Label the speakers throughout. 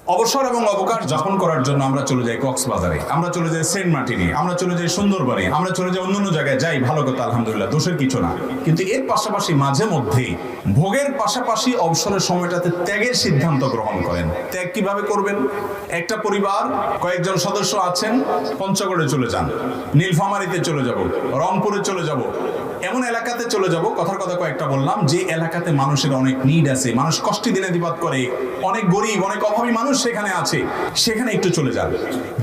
Speaker 1: অবসর এবং অবকাশ যাপন করার জন্য আমরা চলে যাই কক্সবাজারে, আমরা চলে যাই সেন্ট মার্টিনে, আমরা চলে যাই সুন্দরবনে, আমরা চলে যাই অন্যান্য জায়গায়, যাই, ভালো কথা, আলহামদুলিল্লাহ, দোষের কিছু না। কিন্তু এর পাশাপাশি মাঝে মধ্যে ভোগের পাশাপাশি অবসরের সময়টাতে ত্যাগের সিদ্ধান্ত গ্রহণ করেন। ত্যাগ কিভাবে করবেন? একটা পরিবার কয়েকজন সদস্য আছেন, পঞ্চগড়ে চলে যান, নীলফামারীতে চলে যাব, রংপুরে চলে যাব, এমন এলাকাতে চলে যাব, কথার কথা কয়েকটা বললাম, যে এলাকাতে মানুষের অনেক নিড আছে, মানুষ কষ্টে দিনাতিপাত করে, অনেক গরিব, অনেক অভাবী মানুষ সেখানে আছে, সেখানে একটু চলে যান,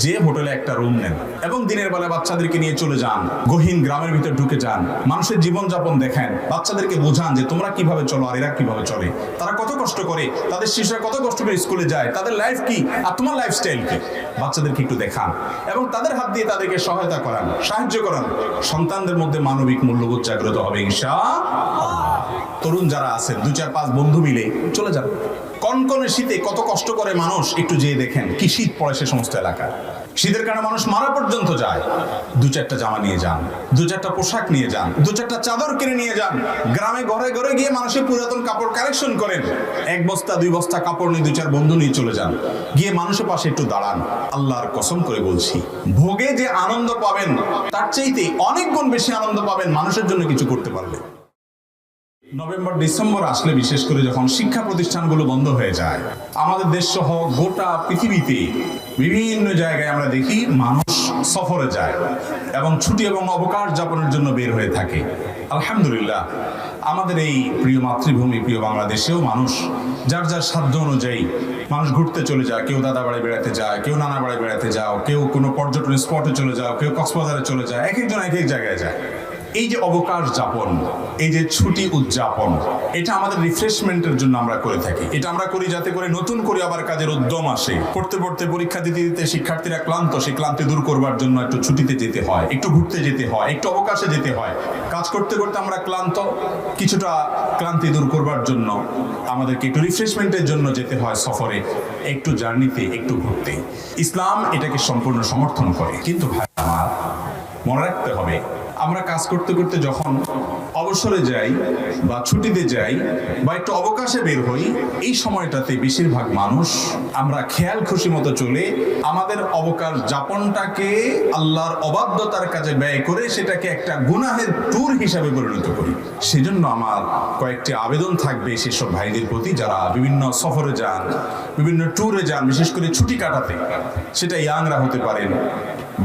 Speaker 1: যে হোটেলে একটা রুম নেন এবং দিনের বেলা বাচ্চাদেরকে নিয়ে চলে যান, গহীন গ্রামের ভিতর ঢুকে যান, মানুষের জীবনযাপন দেখেন, বাচ্চাদেরকে বোঝান যে তোমরা কিভাবে চলো আর এরা কিভাবে চলে, তারা কত কষ্ট করে, তাদের শিশুরা কত কষ্ট করে স্কুলে যায়, তাদের লাইফ কি আর তোমার লাইফস্টাইল কি, বাচ্চাদেরকে একটু দেখান এবং তাদের হাত দিয়ে তাদেরকে সহায়তা করান, সাহায্য করান। সন্তানদের মধ্যে মানবিক মূল্যবোধ জাগ্রত হবে ইনশাআল্লাহ। তরুণ যারা আছেন 2-4-5 বন্ধু মিলে চলে যান। কনকনে শীতে কত কষ্ট করে মানুষ, একটু যেয়ে দেখেন কি শীত পড়ে সে সমস্ত এলাকায়। শীতের কারণে মানুষ মারা পর্যন্ত যায়। 2-4টা জামা নিয়ে যান, 2-4টা পোশাক নিয়ে যান, 2-4টা চাদর কিনে নিয়ে যান। গ্রামে ঘরে ঘরে গিয়ে মানুষের পুরাতন কাপড় কালেকশন করেন। 1 বস্তা 2 বস্তা কাপড় নিয়ে 2-4 বন্ধু নিয়ে চলে যান, গিয়ে মানুষের পাশে একটু দাঁড়ান। আল্লাহর কসম করে বলছি, ভোগে যে আনন্দ পাবেন তার চাইতে অনেক গুণ বেশি আনন্দ পাবেন মানুষের জন্য কিছু করতে পারলে। নভেম্বর ডিসেম্বর আসলে, বিশেষ করে যখন শিক্ষা প্রতিষ্ঠানগুলো বন্ধ হয়ে যায়, আমাদের দেশ সহ গোটা পৃথিবীতে বিভিন্ন জায়গায় আমরা দেখি মানুষ সফরে যায় এবং ছুটি এবং অবকাশ যাপনের জন্য বের হয়ে থাকে। আলহামদুলিল্লাহ, আমাদের এই প্রিয় মাতৃভূমি, প্রিয় বাংলাদেশেও মানুষ যার যার সাধ্য অনুযায়ী মানুষ ঘুরতে চলে যায়। কেউ দাদা বাড়ি বেড়াতে যায়, কেউ নানা বাড়ি বেড়াতে যাও, কেউ কোনো পর্যটন স্পটে চলে যাও, কেউ কক্সবাজারে চলে যায়, এক একজন এক এক জায়গায় যায়। এই যে অবকাশ যাপন, এই যে ছুটি উদযাপন, এটা আমাদের রিফ্রেশমেন্টের জন্য আমরা করে থাকি। এটা আমরা করি যাতে করে নতুন করে আবার কাজের উদ্যম আসে। পড়তে পড়তে, পরীক্ষা দিতে দিতে শিক্ষার্থীরা ক্লান্ত, সেই ক্লান্তি দূর করবার জন্য একটু ছুটিতে যেতে হয়, একটু ঘুরতে যেতে হয়, একটু অবকাশে যেতে হয়। কাজ করতে করতে আমরা ক্লান্ত, কিছুটা ক্লান্তি দূর করবার জন্য আমাদেরকে একটু রিফ্রেশমেন্টের জন্য যেতে হয় সফরে, একটু জার্নিতে, একটু ঘুরতে। ইসলাম এটাকে সম্পূর্ণ সমর্থন করে। কিন্তু ভাই আমার, মনে রাখতে হবে, আমরা কাজ করতে করতে যখন অবসরে যাই বা ছুটিতে যাই বা একটু অবকাশে বের হই, এই সময়টাতে বেশিরভাগ মানুষ আমরা খেয়াল খুশি মতো চলে আমাদের অবকাশ যাপনটাকে আল্লাহর অবাধ্যতার কাজে ব্যয় করে সেটাকে একটা গুনাহের ট্যুর হিসাবে পরিণত করি। সেজন্য আমার কয়েকটি আবেদন থাকবে সেসব ভাইদের প্রতি যারা বিভিন্ন সফরে যান, বিভিন্ন ট্যুরে যান, বিশেষ করে ছুটি কাটাতে। সেটা ইয়াংরা হতে পারেন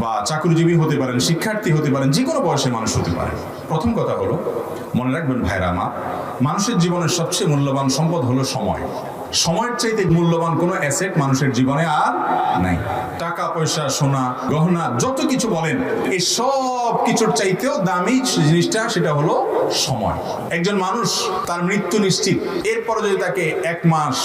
Speaker 1: বা চাকরিজীবী হতে পারেন, শিক্ষার্থী হতে পারেন, যে কোনো বয়সে মানুষ হতে পারে। প্রথম কথা হলো, মনে রাখবেন ভাইরা আমার, মানুষের জীবনের সবচেয়ে মূল্যবান সম্পদ হলো সময়। সময়ের চাইতে মূল্যবান কোনো অ্যাসেট মানুষের জীবনে আর নাই। টাকা পয়সা, সোনা গহনা, যত কিছু বলেন, এই সব কিছুর চাইতেও দামি জিনিসটা, সেটা হলো সময়। একজন মানুষ তার মৃত্যু নিশ্চিত, এরপরে যদি তাকে 1 মাস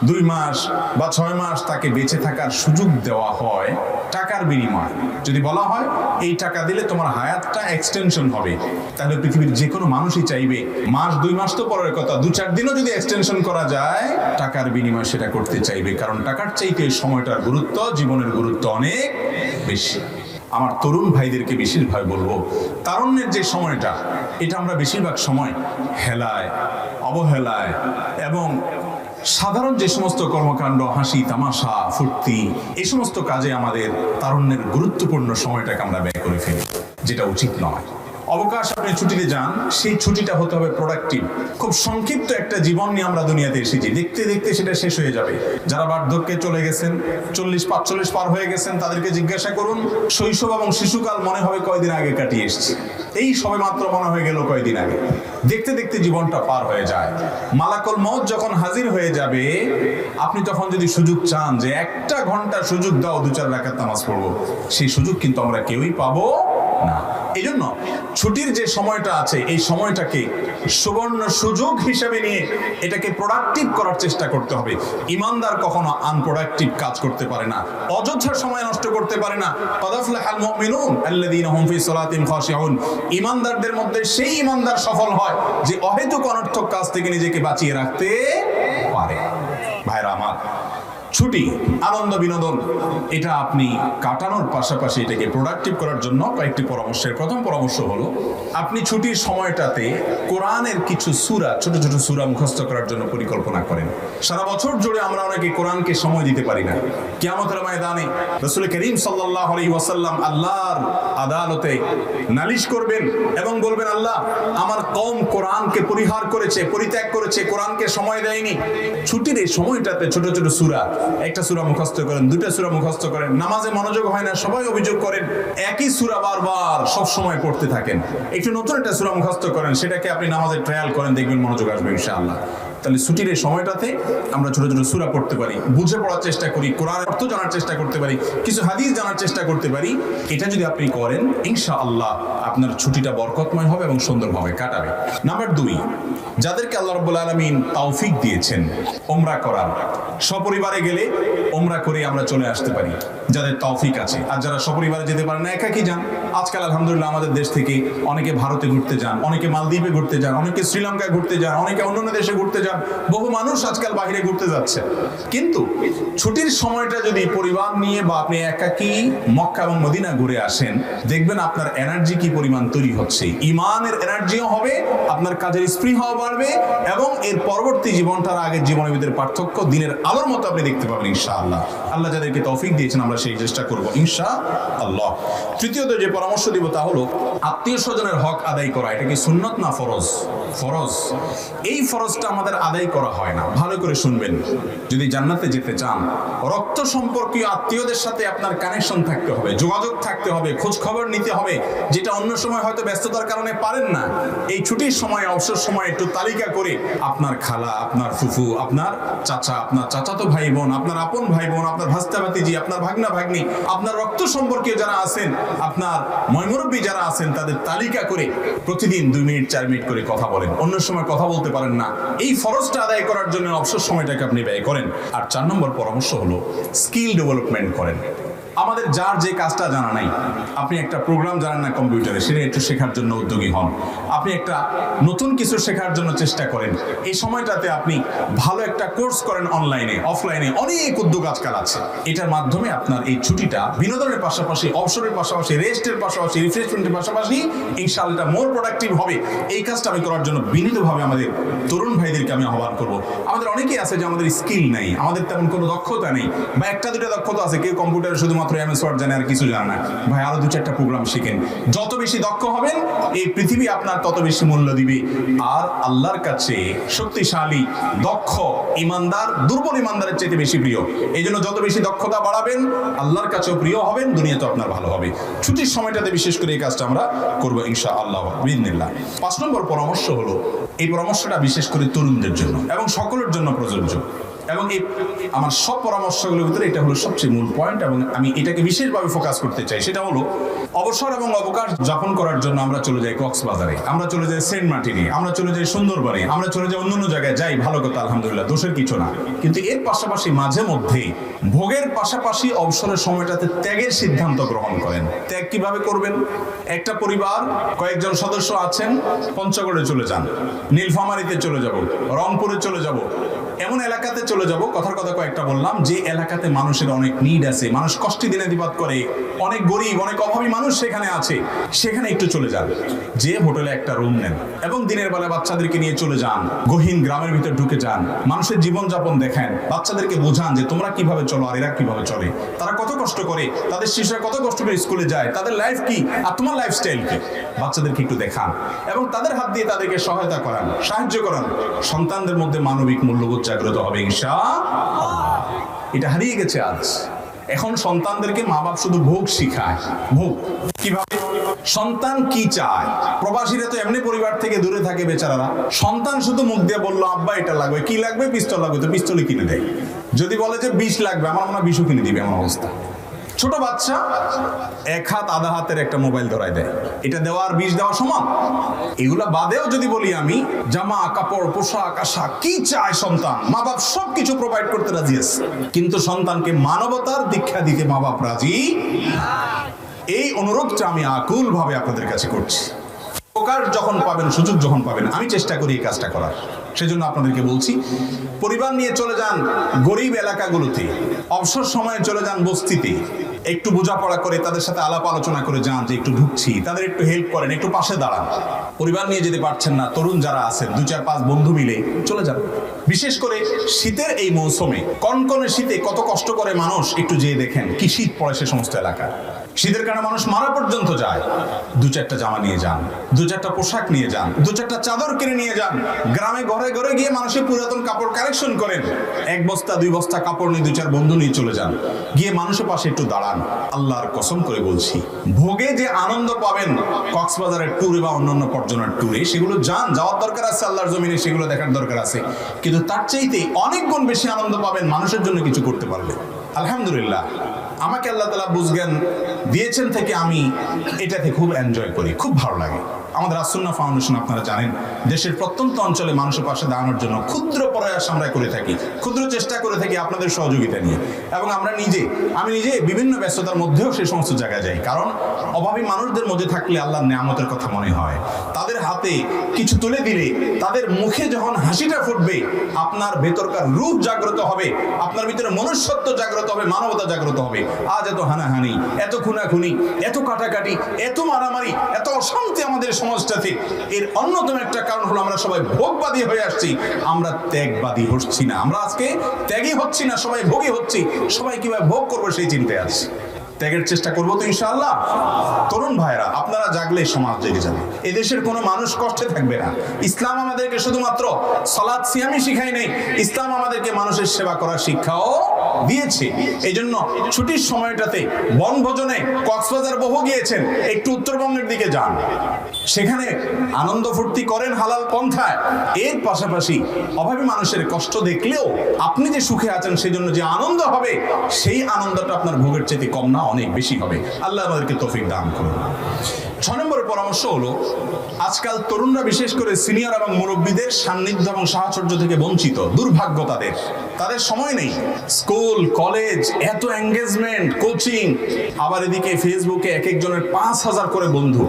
Speaker 1: 2 মাস বা 6 মাস তাকে বেঁচে থাকার সুযোগ দেওয়া হয় টাকার বিনিময়ে, যদি বলা হয় এই টাকা দিলে তোমার হায়াতটা এক্সটেনশন হবে, তাহলে পৃথিবীর যে কোনো মানুষই চাইবে মাস 2 মাস তো পরের কথা, 2-4 দিনও যদি এক্সটেনশন করা যায়, টাকার বিনিময়ে সেটা করতে চাইবে। কারণ টাকার চাইতে সময়টার গুরুত্ব, জীবনের গুরুত্ব অনেক বেশি। আমার তরুণ ভাইদেরকে বেশিরভাগ বলবো, তারুণ্যের যে সময়টা, এটা আমরা বেশিরভাগ সময় হেলায়, অবহেলায় এবং সাধারণ যে সমস্ত কর্মকাণ্ড, হাসি তামাশা, ফুর্তি, এই সমস্ত কাজে আমাদের তারুণ্যের গুরুত্বপূর্ণ সময়টাকে আমরা ব্যয় করে ফেলি, যেটা উচিত নয়। অবকাশ, আপনি ছুটিতে যান, সেই ছুটিটা হতে হবে প্রোডাক্টিভ। খুব সংক্ষিপ্ত একটা জীবন নিয়ে আমরা দুনিয়াতে এসেছি, দেখতে দেখতে সেটা শেষ হয়ে যাবে। যারা বার্ধক্যে চলে গেছেন, 40-45 পার হয়ে গেছেন, তাদেরকে জিজ্ঞাসা করুন, শৈশব এবং শিশুকাল মনে হবে কয়দিন আগে কাটিয়ে এসেছি, এই সবে মাত্র মনে হয়ে গেল কয়দিন আগে। দেখতে দেখতে জীবনটা পার হয়ে যায়। মালাকুল মউত যখন হাজির হয়ে যাবে, আপনি তখন যদি সুযোগ চান যে 1 ঘন্টা সুযোগ দাও 2-4 রাকাত নামাজ পড়বো, সেই সুযোগ কিন্তু আমরা কেউই পাবো না। এই জন্য ছুটির যে সময়টা আছে, এই সময়টাকে সুবর্ণ সুযোগ হিসেবে নিয়ে এটাকে প্রোডাক্টিভ করার চেষ্টা করতে হবে। ইমানদার কখনো আনপ্রোডাক্টিভ কাজ করতে পারে না, অযথা সময় নষ্ট করতে পারে না। ক্বাদ আফলাহাল মুমিনুন আল্লাযীনা হুম ফি সালাতিহিম খাশিউন। ইমানদারদের মধ্যে সেই ইমানদার সফল হয় যে অহেতুক অনর্থক কাজ থেকে নিজেকে বাঁচিয়ে রাখতে পারে। ভাইরা আমার, ছুটি, আনন্দ, বিনোদন, এটা আপনি কাটানোর পাশাপাশি এটাকে প্রোডাক্টিভ করার জন্য কয়েকটি পরামর্শের প্রথম পরামর্শ হলো আপনি ছুটির সময়টাতে কোরআনের কিছু সূরা, ছোট ছোট সূরা মুখস্থ করার জন্য পরিকল্পনা করেন। সারা বছর জুড়ে আমরা অনেকে কোরআনকে সময় দিতে পারি না। কিয়ামতের ময়দানে রাসূল করিম সাল্লাল্লাহু আলাইহি ওয়াসাল্লাম আল্লাহর আদালতে নালিশ করবেন এবং বলবেন, আল্লাহ, আমার কওম কোরআনকে পরিহার করেছে, পরিত্যাগ করেছে, কোরআনকে সময় দেয়নি। ছুটির এই সময়টাতে ছোট ছোট সূরা, একটা সূরা মুখস্থ করেন, দুইটা সূরা মুখস্থ করেন, নামাজে মনোযোগ হয় না, সবাই অভিযোগ করেন একই সূরা বারবার সব সময় পড়তে থাকেন। একটু নতুন একটা সূরা মুখস্থ করেন, সেটাকে আপনি নামাজে ট্রায়াল করেন, দেখবেন মনোযোগ আসবে ইনশাআল্লাহ। তাহলে ছুটির এই সময়টাতে আমরা ছোট ছোট সূরা পড়তে পারি, বুঝে পড়ার চেষ্টা করি, কোরআনের অর্থ জানার চেষ্টা করতে পারি, কিছু হাদিস জানার চেষ্টা করতে পারি। এটা যদি আপনি করেন ইনশাআল্লাহ আপনার ছুটিটা বরকতময় হবে এবং সুন্দরভাবে কাটাবে। নাম্বার 2, যাদেরকে আল্লাহ রাব্বুল আলামিন তৌফিক দিয়েছেন ওমরা করার, সপরিবারে গেলে ওমরা করে আমরা চলে আসতে পারি যাদের তৌফিক আছে। আর যারা সপরিবারে যেতে পারে না, একাকী যান। আজকাল আলহামদুলিল্লাহ আমাদের দেশ থেকে অনেকে ভারতে ঘুরতে যান, অনেকে মালদ্বীপে ঘুরতে যান, অনেকে শ্রীলঙ্কায় ঘুরতে যান, অনেকে অন্যান্য দেশে ঘুরতে যান। বহু মানুষ আজকাল বাইরে ঘুরতে যাচ্ছে। কিন্তু ছুটির সময়টা যদি পরিবার নিয়ে বা আপনি একাকী মক্কা এবং মদিনা ঘুরে আসেন, দেখবেন আপনার এনার্জি কি পরিমাণ তৈরি হচ্ছে। ইমানের এনার্জিও হবে, আপনার কাজের স্পৃহাও বাড়বে এবং এর পরবর্তী জীবনটার আগের জীবনের ভিতরে পার্থক্য দিনের আলোর মতো আপনি দেখতে পাবেন ইনশাআল্লাহ। আল্লাহ যাদেরকে তৌফিক দিয়েছেন আমরা সেই চেষ্টা করব ইনশাআল্লাহ। তৃতীয়ত যে পরামর্শ দিব তা হলো আত্মীয় স্বজনের হক আদায় করা। এটা কি সুন্নত না ফরজ? ফরজ। এই ফরজটা আমাদের আদায় করা হয় না। ভালো করে শুনবেন, যদি জান্নাতে যেতে চান রক্ত সম্পর্কীয় আত্মীয়দের সাথে আপনার কানেকশন থাকতে হবে, যোগাযোগ থাকতে হবে, খোঁজ খবর নিতে হবে, যেটা অন্য সময় হয়তো ব্যস্ততার কারণে পারেন না। এই ছুটির সময়, অবসর সময় একটু তালিকা করে আপনার খালা, আপনার ফুফু, আপনার চাচা, আপনার চাচাতো ভাই বোন, আপনার আপন ভাই বোন, আপনার ভাস্তা ভাতিজি, আপনার ভাগনা ভাগ্নি, আপনার রক্ত সম্পর্কীয় যারা আছেন, আপনার ময়মুরব্বী যারা আছেন, তাদের তালিকা করে প্রতিদিন 2 মিনিট 4 মিনিট করে কথা বলেন। অন্য সময় কথা বলতে পারেন না, এই ফরজটা আদায় করার জন্য অবসর সময়টাকে আপনি ব্যয় করেন। আর 4 নম্বর পরামর্শ হলো স্কিল ডেভেলপমেন্ট করেন। আমাদের যার যে কাজটা জানা নাই, আপনি একটা প্রোগ্রাম জানেন না কম্পিউটারে, সেটা একটু শেখার জন্য উদ্যোগী হন। আপনি একটা নতুন কিছু শেখার জন্য চেষ্টা করেন। এই সময়টাতে আপনি ভালো একটা কোর্স করেন, অনলাইনে, অফলাইনে অনেক উদ্যোগ আজকাল আছে। এটার মাধ্যমে আপনার এই ছুটিটা বিনোদনের পাশাপাশি, অবসরের পাশাপাশি, রেস্টের পাশাপাশি, রিফ্রেশমেন্টের পাশাপাশি ইনশাআল্লাহ এটা মোর প্রোডাক্টিভ হবে। এই কাজটা আমি করার জন্য বিনীতভাবে আমাদের তরুণ ভাইদেরকে আমি আহ্বান করবো। আমাদের অনেকেই আছে যে আমাদের স্কিল নেই, আমাদের তেমন কোনো দক্ষতা নেই, বা একটা দুটা দক্ষতা আছে, কেউ কম্পিউটারে শুধুমাত্র MS Word জানে আর কিছু জানে না। ভাই আরো 2-4টা প্রোগ্রাম শিখেন। যত বেশি দক্ষ হবেন এই পৃথিবী আপনার তত বেশি মূল্য দিবে। আর আল্লাহর কাছে শক্তিশালী, দক্ষ ইমানদার দুর্বল ইমানদারের চেয়ে বেশি প্রিয়। এই জন্য যত বেশি দক্ষতা বাড়াবেন আল্লাহর কাছেও প্রিয় হবেন, দুনিয়া তো আপনার ভালো হবে। ছুটির সময়টাতে বিশেষ করে এই কাজটা আমরা করবো ইনশাআল্লাহ বিইজনিল্লাহ। 5 নম্বর পরামর্শ হলো, এই পরামর্শটা বিশেষ করে তরুণদের জন্য এবং সকলের জন্য প্রযোজ্য। এবং এই আমার সব পরামর্শগুলোর ভিতরে এটা হলো সবচেয়ে মূল পয়েন্ট এবং আমি এটাকে বিশেষভাবে ফোকাস করতে চাই। সেটা হলো অবসর এবং অবকাশ যাপন করার জন্য আমরা চলে যাই কক্সবাজারে, আমরা চলে যাই সেন্ট মার্টিনে, আমরা চলে যাই সুন্দরবনে, আমরা চলে যাই অন্যান্য জায়গায়, যাই, ভালো কথা আলহামদুলিল্লাহ, দোষের কিছু না। কিন্তু এর পাশাপাশি মাঝে মধ্যে ভোগের পাশাপাশি অবসরের সময়টাতে ত্যাগের সিদ্ধান্ত গ্রহণ করেন। ত্যাগ কিভাবে করবেন? একটা পরিবার কয়েকজন সদস্য আছেন, পঞ্চগড়ে চলে যান, নীলফামারীতে চলে যাব, রংপুরে চলে যাব, এমন এলাকাতে চলে যাব, কথার কথা কয়েকটা বললাম, যে এলাকাতে মানুষের অনেক নিড আছে, মানুষ কষ্টে দিনাতিপাত করে, অনেক গরিব, অনেক অভাবী মানুষ সেখানে আছে, সেখানে একটু চলে যান, যে হোটেলে একটা রুম নেন এবং দিনের বেলা বাচ্চাদেরকে নিয়ে চলে যান, গহীন গ্রামের ভিতর ঢুকে যান, মানুষের জীবনযাপন দেখেন, বাচ্চাদেরকে বোঝান যে তোমরা কিভাবে চলো আর এরা কিভাবে চলে, তারা কত কষ্ট করে, তাদের শিশুরা কত কষ্ট করে স্কুলে যায়, তাদের লাইফ কি আর তোমার লাইফস্টাইল কি, বাচ্চাদেরকে একটু দেখান এবং তাদের হাত দিয়ে তাদেরকে সহায়তা করান, সাহায্য করান। সন্তানদের মধ্যে মানবিক মূল্যবোধ জাগ্রত হবে ইনশাআল্লাহ। এটা হারিয়ে গেছে আজ। এখন সন্তানদেরকে মা বাপ শুধু ভোগ শিখায়। ভোগ কিভাবে? সন্তান কি চায়? প্রবাসীরা তো এমনি পরিবার থেকে দূরে থাকে বেচারারা। সন্তান শুধু মুখ দিয়ে বললো আব্বা এটা লাগবে, কি লাগবে? পিস্তল লাগবে, তো পিস্তলই কিনে দেয়। যদি বলে যে বিষ লাগবে, আমার মনে হয় বিষও কিনে দিবে, এমন অবস্থা। ছোট বাচ্চা 1 হাত আধা হাতের একটা মোবাইল ধরায় দেয়, এটা দেওয়া আর বিষ দেওয়া সমান? এগুলা বাদেও যদি বলি আমি, জামা কাপড় পোশাক আশাক কি চায় সন্তান, মা বাপ সবকিছু প্রোভাইড করতে রাজি আছে, কিন্তু সন্তানকে মানবতার দীক্ষা দিতে মা বাপ রাজি। এই অনুরোধটা আমি আকুল ভাবে আপনাদের কাছে করছি। উপকার যখন পাবেন, সুযোগ যখন পাবেন, আমি চেষ্টা করি এই কাজটা করার। সেজন্য আপনাদেরকে বলছি, পরিবার নিয়ে চলে যান গরিব এলাকাগুলোতে, অবসর সময়ে চলে যান বস্তিতে, একটু বোঝাপড়া করে তাদের সাথে আলাপ আলোচনা করে যান যে একটু ঢুকছি, তাদের একটু হেল্প করেন, একটু পাশে দাঁড়ান। পরিবার নিয়ে যেতে পারছেন না, তরুণ যারা আছেন 2-4-5 বন্ধু মিলে চলে যান। বিশেষ করে শীতের এই মৌসুমে, কনকনে শীতে কত কষ্ট করে মানুষ, একটু যেয়ে দেখেন কি শীত পড়ে সে সমস্ত এলাকা। শীতের কারণে মানুষ মারা পর্যন্ত যায়। 2-4টা জামা নিয়ে যান, 2-4টা পোশাক নিয়ে যান, 2-4টা চাদর কিনে নিয়ে যান। গ্রামে ঘরে ঘরে গিয়ে মানুষের পুরাতন কাপড় কালেকশন করেন, 1 বস্তা 2 বস্তা কাপড় নিয়ে 2-4 বন্ধু নিয়ে চলে যান, গিয়ে মানুষের পাশে একটু দাঁড়ান। আল্লাহর কসম করে বলছি, ভোগে যে আনন্দ পাবেন কক্সবাজারের ট্যুরে বা অন্যান্য পর্যটন ট্যুরে, সেগুলো যাওয়ার দরকার আছে, আল্লাহর জমিনে সেগুলো দেখার দরকার আছে, কিন্তু তার চাইতে অনেক গুণ বেশি আনন্দ পাবেন মানুষের জন্য কিছু করতে পারলে। আলহামদুলিল্লাহ, আমাকে আল্লাহ তাআলা বুঝজ্ঞান দিয়েছেন থেকে আমি এটাতে খুব এনজয় করি, খুব ভালো লাগে। আমাদের আসুন্নাহ ফাউন্ডেশন, আপনারা জানেন, দেশের প্রত্যন্ত অঞ্চলে মানুষের পাশে দাঁড়ানোর জন্য ক্ষুদ্র প্রয়াস আমরা করে থাকি, ক্ষুদ্র চেষ্টা করে থাকি আপনাদের সহযোগিতা নিয়ে। এবং আমি নিজে বিভিন্ন ব্যস্ততার মধ্যেও সেই সমস্ত জায়গায় যাই, কারণ অভাবী মানুষদের মধ্যে থাকলে আল্লাহর নিয়ামতের কথা মনে হয়। তাদের হাতে কিছু তুলে দিলে, তাদের মুখে যখন হাসিটা ফুটবে, আপনার ভেতরকার রূপ জাগ্রত হবে, আপনার ভিতরে মনুষ্যত্ব জাগ্রত হবে, মানবতা জাগ্রত হবে। আজ এত হানাহানি, এত খুনাখুনি, এত কাটাকাটি, এত মারামারি, এত অশান্তি আমাদের সমাজটাতে, এর অন্যতম একটা কারণ হলো আমরা সবাই ভোগবাদী হয়ে আসছি, আমরা ত্যাগবাদী হচ্ছি না। আমরা আজকে ত্যাগী হচ্ছি না, সবাই ভোগী হচ্ছি। সবাই কিভাবে ভোগ করবো সেই চিন্তায় আছি। ত্যাগের চেষ্টা করবো তো ইনশাআল্লাহ। তরুণ ভাইরা, আপনারা জাগলে সমাজ জেগে যাবে, এদেশের কোনো মানুষ কষ্টে থাকবে না। ইসলাম আমাদেরকে শুধুমাত্র সালাত সিয়ামই শিখায় নেই, ইসলাম আমাদেরকে মানুষের সেবা করার শিক্ষাও দিয়েছে। এই জন্য ছুটির সময়টাতে বনভোজনে কক্সবাজার বহু গিয়েছেন, একটু উত্তরবঙ্গের দিকে যান, সেখানে আনন্দ ফুর্তি করেন হালাল পন্থায়। এর পাশাপাশি অভাবী মানুষের কষ্ট দেখলেও আপনি যে সুখে আছেন সেই জন্য যে আনন্দ হবে, সেই আনন্দটা আপনার ভোগের চাইতে কম না, অনেক বেশি হবে। আল্লাহ আমাদেরকে তৌফিক দান করুন। 6 নম্বরের পরামর্শ হলো, আজকাল তরুণরা বিশেষ করে সিনিয়র এবং মুরব্বীদের সান্নিধ্য এবং সাহচর্য থেকে বঞ্চিত। দুর্ভাগ্য তাদের সময় নেই। স্কুল কলেজ, এত এঙ্গেজমেন্ট, কোচিং, আবার এদিকে ফেসবুকে এক একজনের 5000 করে বন্ধু।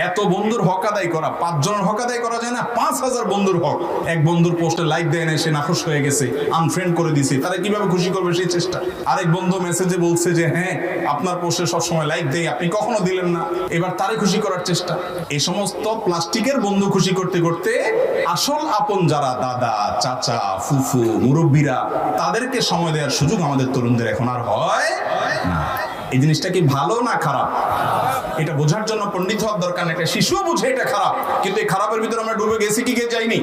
Speaker 1: এত বন্ধুর হক আদায় করা, 5 জনের হক আদায় করা যায় না, 5000 বন্ধুর হক। এক বন্ধুর পোস্টে লাইক দেয় না, সে নাখুশ হয়ে গেছে, আনফ্রেন্ড করে দিছে, তারা কিভাবে খুশি করবে সেই চেষ্টা। আরেক বন্ধু মেসেজে বলছে যে হ্যাঁ আপনার পোস্টে সবসময় লাইক দেই, আপনি কখনো দিলেন না, এবার তারে খুশি করার চেষ্টা। এই সমস্ত প্লাস্টিকের বন্ধু খুশি করতে করতে আসল আপন যারা দাদা, চাচা, ফুফু, মুরব্বীরা, তাদেরকে সময় দেওয়ার সুযোগ আমাদের তরুণদের এখন আর হয় না। এই জিনিসটা কি ভালো না খারাপ, এটা বোঝার জন্য পণ্ডিত হওয়ার দরকার নেই। একটা শিশুও বুঝে এটা খারাপ, কিন্তু এই খারাপের ভিতরে আমরা ডুবে গেছি কি যাইনি?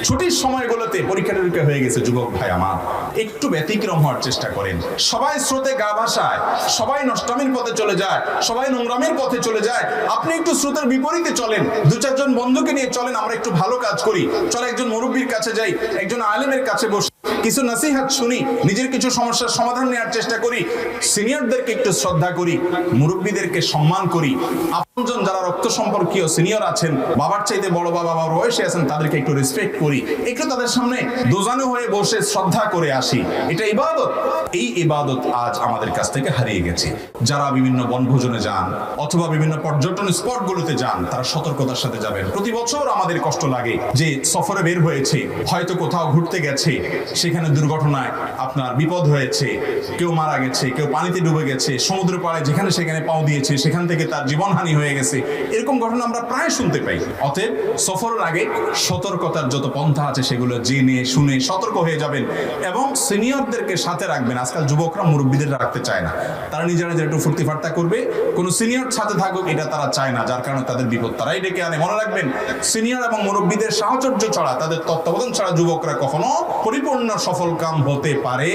Speaker 1: ছুটির সময়গুলোতে পরীক্ষা টরীক্ষা হয়ে গেছে, যুবক ভাই আমার একটু ব্যতিক্রম হওয়ার চেষ্টা করেন। সবাই স্রোতে গা ভাসায়, সবাই নষ্টামির পথে চলে যায়, সবাই নোংরামির পথে চলে যায়, আপনি একটু স্রোতের বিপরীতে চলেন। 2-4 জন বন্ধুকে নিয়ে চলেন, আমরা একটু ভালো কাজ করি। চলে একজন মুরব্বীর কাছে যাই, একজন আলেমের কাছে বসে কিছু নসিহত শুনি, নিজের কিছু সমস্যার সমাধান নেওয়ার চেষ্টা করি, সিনিয়রদেরকে একটু শ্রদ্ধা করি, মুরব্বীদেরকে সম্মান করি। আপনজন যারা রক্ত সম্পর্কীয় সিনিয়র আছেন, বাবার চাইতে বড় বাবা বয়সে আছেন, তাদেরকে একটু রেসপেক্ট করি, একটু তাদের সামনে দোজানো হয়ে বসে শ্রদ্ধা করে আসি। এটা ইবাদত। এই ইবাদত আজ আমাদের কাছ থেকে হারিয়ে গেছে। যারা বিভিন্ন বনভোজনে যান অথবা বিভিন্ন পর্যটন স্পটগুলোতে যান, তারা সতর্কতার সাথে যাবেন। প্রতি বছর আমাদের কষ্ট লাগে যে সফরে বের হয়েছে, হয়তো কোথাও ঘুরতে গেছে, সেখানে দুর্ঘটনায় আপনার বিপদ হয়েছে, কেউ মারা গেছে, কেউ পানিতে ডুবে গেছে, সমুদ্র পাড়ে যেখানে সেখানে পাও দিয়েছে, সেখান থেকে তার জীবনহানি হয়ে গেছে। এরকম ঘটনা আমরা প্রায় শুনতে পাই। অতএব সফরের আগে সতর্কতার যত পন্থা আছে সেগুলো জেনে শুনে সতর্ক হয়ে যাবেন এবং সিনিয়রদেরকে সাথে রাখবেন। আজকাল যুবকরা মুরব্বীদের রাখতে চায় না, তারা নিজেরা একটু ফুর্তি ফার্তা করবে, কোনো সিনিয়র সাথে থাকুক এটা তারা চায় না, যার কারণে তাদের বিপদ তারাই ডেকে আনে। মনে রাখবেন, সিনিয়র এবং মুরব্বীদের সাহচর্য ছাড়া, তাদের তত্ত্বাবধান ছাড়া যুবকরা কখনো পরিপূর্ণ সফল কাম হতে পারে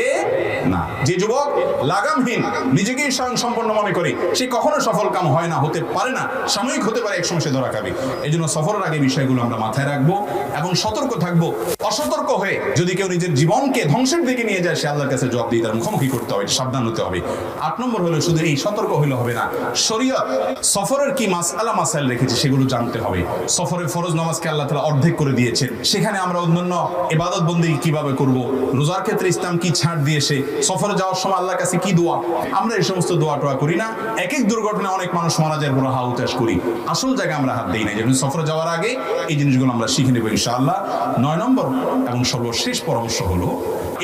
Speaker 1: না। যে যুবক লাগামহীন, নিজেকেই স্বয়ংসম্পন্ন মনে করে, সে কখনো সফল কাম হয় না, হতে পারে না, সাময়িক হতে পারে, একসময় সে ধরা খাবে। এই জন্য সফরের আগে বিষয়গুলো আমরা মাথায় রাখবো এবং সতর্ক থাকবো। অসতর্ক হয়ে যদি কেউ নিজের জীবনকে ধ্বংসের দিকে নিয়ে যায়, সে আল্লাহর কাছে জবাব দিয়ে তার মুখোমুখি করতে হবে, সাবধান হতে হবে। 8 নম্বর হলো, শুধু এই সতর্ক হইলে হবে না, শরীয়ত সফরের কি মাসআলা মাসাইল রেখেছে সেগুলো জানতে হবে। সফরে ফরজ নামাজকে আল্লাহ তাআলা অর্ধেক করে দিয়েছেন, সেখানে আমরা অন্যান্য ইবাদত বন্দেগী কিভাবে করব, রোজার ক্ষেত্রে ইসলাম কি ছাড় দিয়েছে, সফরে সফরে যাওয়ার সময় আল্লাহর কাছে কি দোয়া, আমরা এই সমস্ত দোয়া টোয়া করি না। এক এক দুর্ঘটনায় অনেক মানুষ মারা যায়, পুরো হা হুতাশ করি, আসল জায়গায় আমরা হাত দিই না। যেমন সফরে যাওয়ার আগে এই জিনিসগুলো আমরা শিখে নেব ইনশাআল্লাহ। 9 নম্বর এবং সর্বশেষ পরামর্শ হলো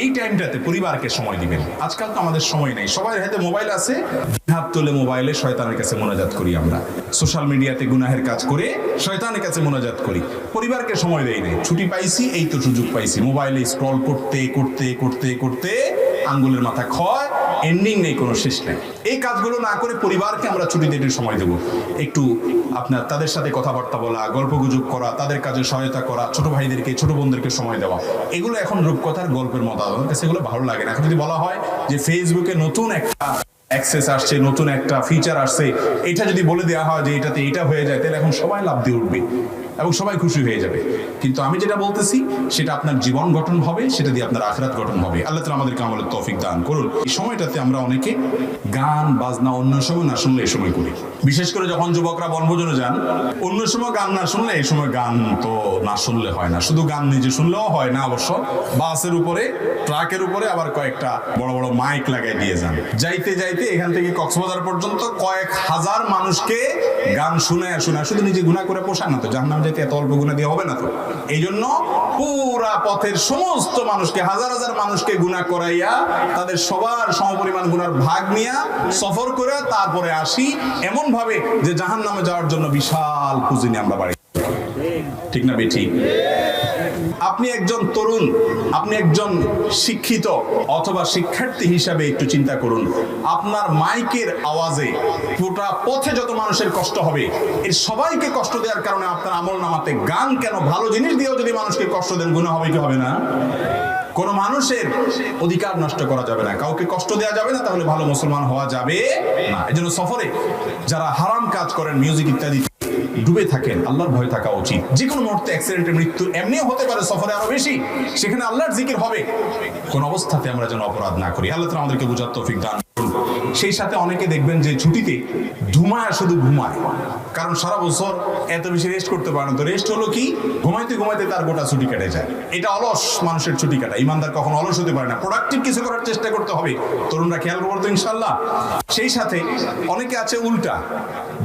Speaker 1: এই টাইমটাতে পরিবারকে সময় দিবেন। আজকাল তো আমাদের সময় নেই, সবাই হাতে মোবাইল আছে, হাত তুলে মোবাইলে শয়তানের কাছে মোনাজাত করি, আমরা সোশ্যাল মিডিয়াতে গুনাহের কাজ করে শয়তানের কাছে মোনাজাত করি, পরিবারকে সময় দেই না। ছুটি পাইছি, এই তো সুযোগ পাইছি, মোবাইলে স্ক্রল করতে করতে করতে করতে আঙ্গুলের মাথা ক্ষয়, এন্ডিং নেই, কোনো শেষ নেই। এই কাজগুলো না করে পরিবারকে আমরা ছুটিতে একটু সময় দেবো, একটু আপনার তাদের সাথে কথাবার্তা বলা, গল্প গুজব করা, তাদের কাজে সহায়তা করা, ছোট ভাইদেরকে ছোট বোনদেরকে সময় দেওয়া, এগুলো এখন রূপকথার গল্পের মতো, আমার কাছে এগুলো ভালো লাগে না। এখন যদি বলা হয় যে ফেসবুকে নতুন একটা অ্যাক্সেস আসছে, নতুন একটা ফিচার আসছে, এটা যদি বলে দেওয়া হয় যে এটাতে এটা হয়ে যায়, তাহলে এখন সবাই লাভ দিয়ে উঠবে এবং সবাই খুশি হয়ে যাবে। কিন্তু আমি যেটা বলতেছি সেটা আপনার জীবন গঠন হবে, সেটা দিয়ে আপনার আখিরাত গঠন হবে। আল্লাহ তাআলা আমাদেরকে আমলের তৌফিক দান করুন। এই সময়টাতে আমরা অনেকে গান বাজনা অন্য সময় না শুনলে এই সময় করি, বিশেষ করে যখন যুবকরা বনভোজনে যান, অন্য সময় গান না শুনলে এই সময় গান তো না শুনলে হয় না। শুধু গান নিজে শুনলেও হয় না অবশ্য, বাসের উপরে ট্রাকের উপরে আবার কয়েকটা বড় বড় মাইক লাগাই দিয়ে যান, যাইতে যাইতে এখান থেকে কক্সবাজার পর্যন্ত কয়েক হাজার মানুষকে গান শুনে শুধু নিজে গুনাহ করে পোষায় না তো, জাহান্নামে যেতে এত অল্প গুনাহ দিয়ে হবে না তো। এই জন্য পুরা পথের সমস্ত মানুষকে, হাজার হাজার মানুষকে গুনাহ করাইয়া তাদের সবার সমপরিমাণ গুনার ভাগ নিয়া সফর করে তারপরে আসি এমন ভাবে যে জাহান্নামে যাওয়ার জন্য বিশাল পুঁজি নিয়ে আমরা বাড়ি, ঠিক না বেঠি? আপনি একজন তরুণ, আপনি একজন শিক্ষিত অথবা শিক্ষার্থী হিসাবে একটু চিন্তা করুন, আপনার মাইকের আওয়াজে পুরো পথে যত মানুষের কষ্ট হবে, এর সবাইকে কষ্ট দেওয়ার কারণে আপনার আমলনামাতে গান কেন, ভালো জিনিস দিয়েও যদি মানুষকে কষ্ট দেন গুনাহ হবে কি হবে না? কোন মানুষের অধিকার নষ্ট করা যাবে না, কাউকে কষ্ট দেওয়া যাবে না, তাহলে ভালো মুসলমান হওয়া যাবে না। এজন্য সফরে যারা হারাম কাজ করেন, মিউজিক ইত্যাদি ডুবে থাকেন, আল্লাহর ভয় থাকা উচিত। যে কোনো মুহূর্তে অ্যাক্সিডেন্টে মৃত্যু এমনিও হতে পারে, সফরে আরো বেশি, সেখানে আল্লাহর জিকির হবে। কোন অবস্থাতে আমরা যেন অপরাধ না করি। আল্লাহ তাআলা আমাদেরকে বুঝার তৌফিক দান করুন। সেই সাথে অনেকে দেখবেন যে ছুটিতে ঘুমায়, শুধু ঘুমায়, কারণ সারা বছর এত বেশি রেস্ট করতে পারে না। তো রেস্ট হলো কি, ঘুমাইতে ঘুমাইতে তার গোটা ছুটি কেটে যায়। এটা অলস মানুষের ছুটি কাটা। ইমানদার কখনো অলস হতে পারে না, প্রোডাক্টিভ কিছু করার চেষ্টা করতে হবে। তরুণরা খেয়াল করবো ইনশাআল্লাহ। সেই সাথে অনেকে আছে উল্টা,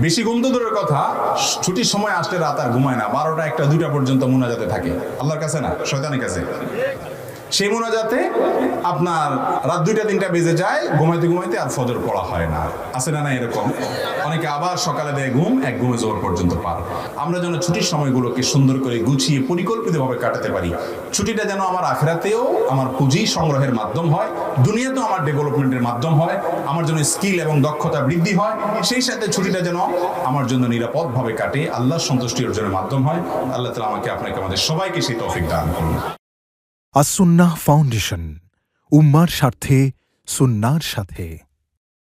Speaker 1: বেশি ঘুম তো দূরের কথা, ছুটির সময় আসলে রাত আর ঘুমায় না, 12টা 1টা 2টা পর্যন্ত মুনাজাতে থাকে, আল্লাহর কাছে না শয়তানের কাছে। সেই মোনাজাতে আপনার রাত 2টা 3টা বেজে যায়, ঘুমাইতে ঘুমাইতে আর ফজর পড়া হয় না। আছে না না এরকম? অনেকে আবার সকালে দেয় ঘুম, এক ঘুমে জোহর পর্যন্ত পার। আমরা যেন ছুটির সময়গুলোকে সুন্দর করে গুছিয়ে পরিকল্পিতভাবে কাটাতে পারি। ছুটিটা যেন আমার আখিরাতেও আমার পুঁজি সংগ্রহের মাধ্যম হয়, দুনিয়াতেও আমার ডেভেলপমেন্টের মাধ্যম হয়, আমার জন্য স্কিল এবং দক্ষতা বৃদ্ধি হয়। সেই সাথে ছুটিটা যেন আমার জন্য নিরাপদভাবে কাটে, আল্লাহর সন্তুষ্টি অর্জনের মাধ্যম হয়। আল্লাহ তাআলা আমাকে আপনাকে আমাদের সবাইকে সেই তৌফিক দান করুন।
Speaker 2: আস-সুন্নাহ ফাউন্ডেশন, উম্মার স্বার্থে সুন্নাহর সাথে।